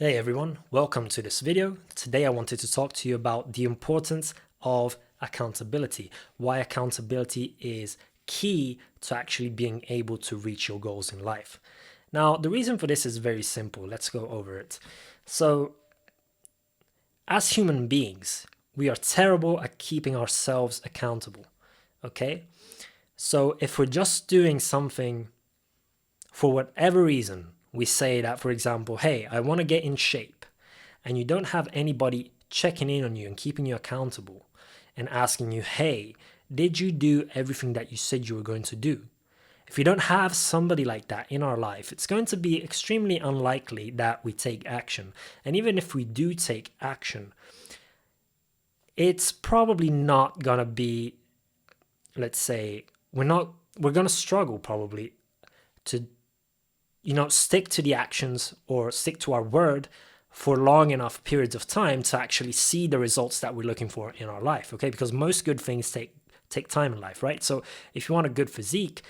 Hey everyone, welcome to this video. Today I wanted to talk to you about the importance of accountability, why accountability is key to actually being able to reach your goals in life. Now, the reason for this is very simple. Let's go over it. So, as human beings, we are terrible at keeping ourselves accountable, okay? So, if we're just doing something for whatever reason, we say that, for example, hey, I want to get in shape, and you don't have anybody checking in on you and keeping you accountable and asking you, hey, did you do everything that you said you were going to do? If you don't have somebody like that in our life, it's going to be extremely unlikely that we take action. And even if we do take action, it's probably not going to be, let's say, we're going to struggle probably to stick to the actions or stick to our word for long enough periods of time to actually see the results that we're looking for in our life, okay? Because most good things take time in life, right? So if you want a good physique,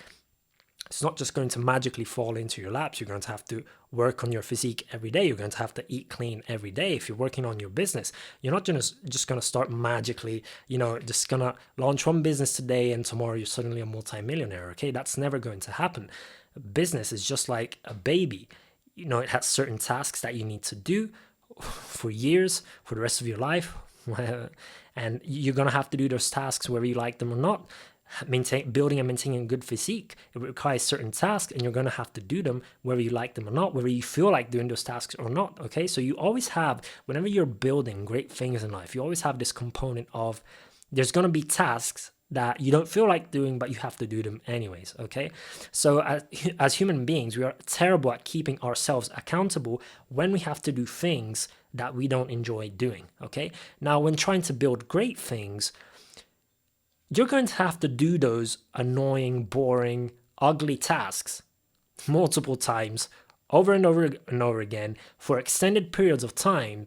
it's not just going to magically fall into your laps. You're going to have to work on your physique every day. You're going to have to eat clean every day. If you're working on your business, you're not just going to start magically, just going to launch one business today and tomorrow you're suddenly a multimillionaire, okay? That's never going to happen. Business is just like a baby. It has certain tasks that you need to do for years, for the rest of your life. And you're going to have to do those tasks whether you like them or not. Building and maintaining a good physique, it requires certain tasks, and you're going to have to do them whether you like them or not, whether you feel like doing those tasks or not, okay? So you always have, whenever you're building great things in life, you always have this component of there's going to be tasks that you don't feel like doing, but you have to do them anyways, okay? So as human beings, we are terrible at keeping ourselves accountable when we have to do things that we don't enjoy doing, okay? Now, when trying to build great things, you're going to have to do those annoying, boring, ugly tasks multiple times, over and over and over again, for extended periods of time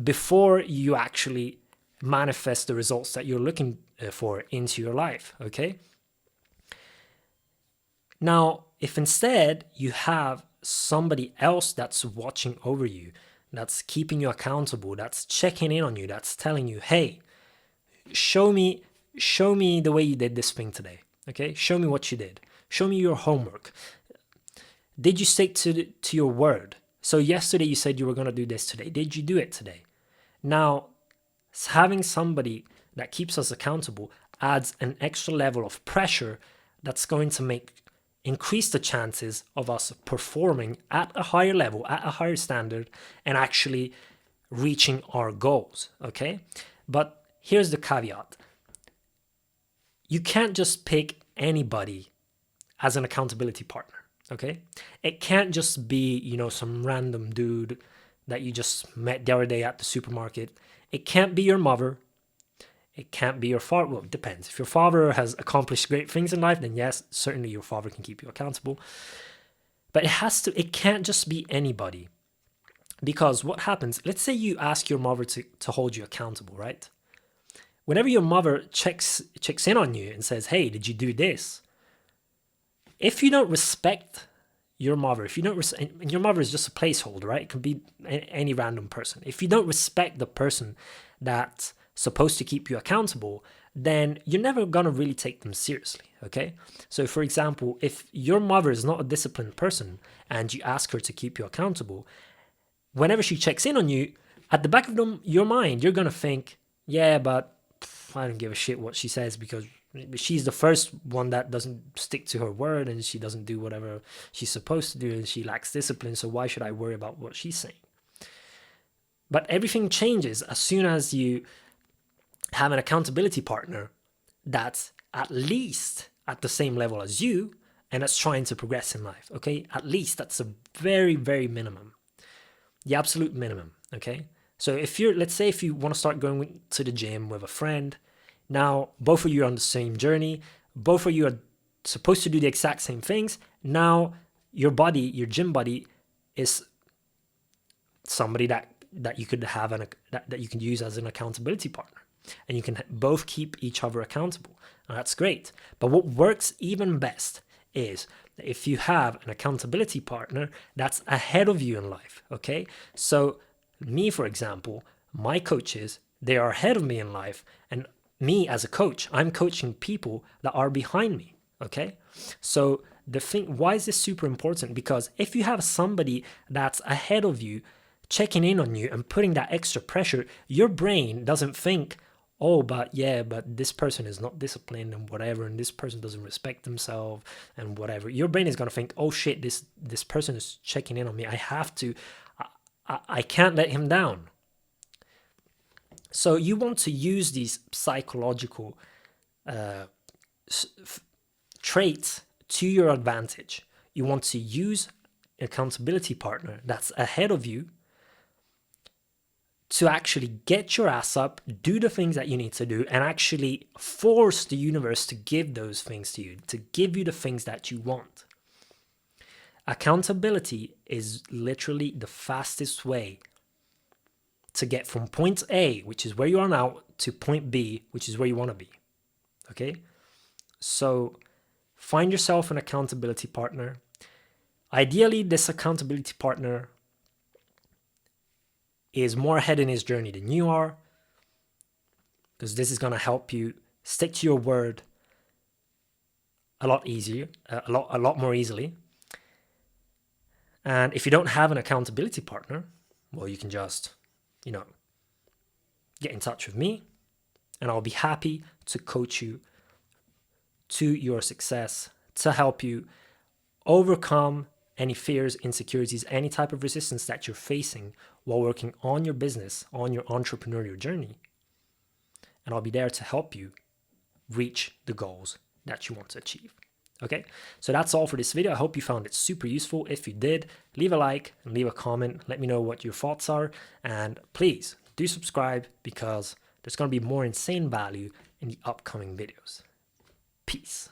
before you actually manifest the results that you're looking for into your life, okay? Now, if instead you have somebody else that's watching over you, that's keeping you accountable, that's checking in on you, that's telling you, hey, show me the way you did this thing today, okay? Show me what you did. Show me your homework. Did you stick to your word? So yesterday you said you were going to do this today. Did you do it today? Now, having somebody that keeps us accountable adds an extra level of pressure that's going to increase the chances of us performing at a higher level, at a higher standard, and actually reaching our goals, okay? But here's the caveat. You can't just pick anybody as an accountability partner, okay? It can't just be, some random dude that you just met the other day at the supermarket. It can't be your mother. It can't be your father. Well, it depends. If your father has accomplished great things in life, then yes, certainly your father can keep you accountable. But it can't just be anybody. Because what happens, let's say you ask your mother to hold you accountable, right? Whenever your mother checks in on you and says, hey, did you do this? If you don't respect your mother, and your mother is just a placeholder, right? It could be any random person. If you don't respect the person that's supposed to keep you accountable, then you're never gonna really take them seriously, okay? So for example, if your mother is not a disciplined person and you ask her to keep you accountable, whenever she checks in on you, at the back of your mind, you're gonna think, yeah, but I don't give a shit what she says because she's the first one that doesn't stick to her word and she doesn't do whatever she's supposed to do and she lacks discipline, so why should I worry about what she's saying? But everything changes as soon as you have an accountability partner that's at least at the same level as you and that's trying to progress in life, okay? At least that's a very, very minimum. The absolute minimum, okay? So let's say if you want to start going to the gym with a friend, now both of you are on the same journey, both of you are supposed to do the exact same things. Now your gym buddy is somebody that you could have that you can use as an accountability partner. And you can both keep each other accountable. And that's great. But what works even best is if you have an accountability partner that's ahead of you in life, okay? So Me, for example, my coaches, they are ahead of me in life, and me as a coach, I'm coaching people that are behind me. Okay, so the thing, why is this super important? Because if you have somebody that's ahead of you checking in on you and putting that extra pressure, your brain doesn't think, oh, but yeah, but this person is not disciplined and whatever, and this person doesn't respect themselves and whatever. Your brain is going to think, oh shit, this person is checking in on me, I have to, I can't let him down. So you want to use these psychological traits to your advantage. You want to use an accountability partner that's ahead of you to actually get your ass up, do the things that you need to do, and actually force the universe to give those things to you, to give you the things that you want. Accountability is literally the fastest way to get from point A, which is where you are now, to point B, which is where you want to be. Okay? So find yourself an accountability partner. Ideally, this accountability partner is more ahead in his journey than you are, because this is going to help you stick to your word a lot easier, a lot more easily. And if you don't have an accountability partner, well, you can just, get in touch with me, and I'll be happy to coach you to your success, to help you overcome any fears, insecurities, any type of resistance that you're facing while working on your business, on your entrepreneurial journey. And I'll be there to help you reach the goals that you want to achieve. Okay, so that's all for this video. I hope you found it super useful. If you did, leave a like and leave a comment. Let me know what your thoughts are. And please do subscribe, because there's going to be more insane value in the upcoming videos. Peace.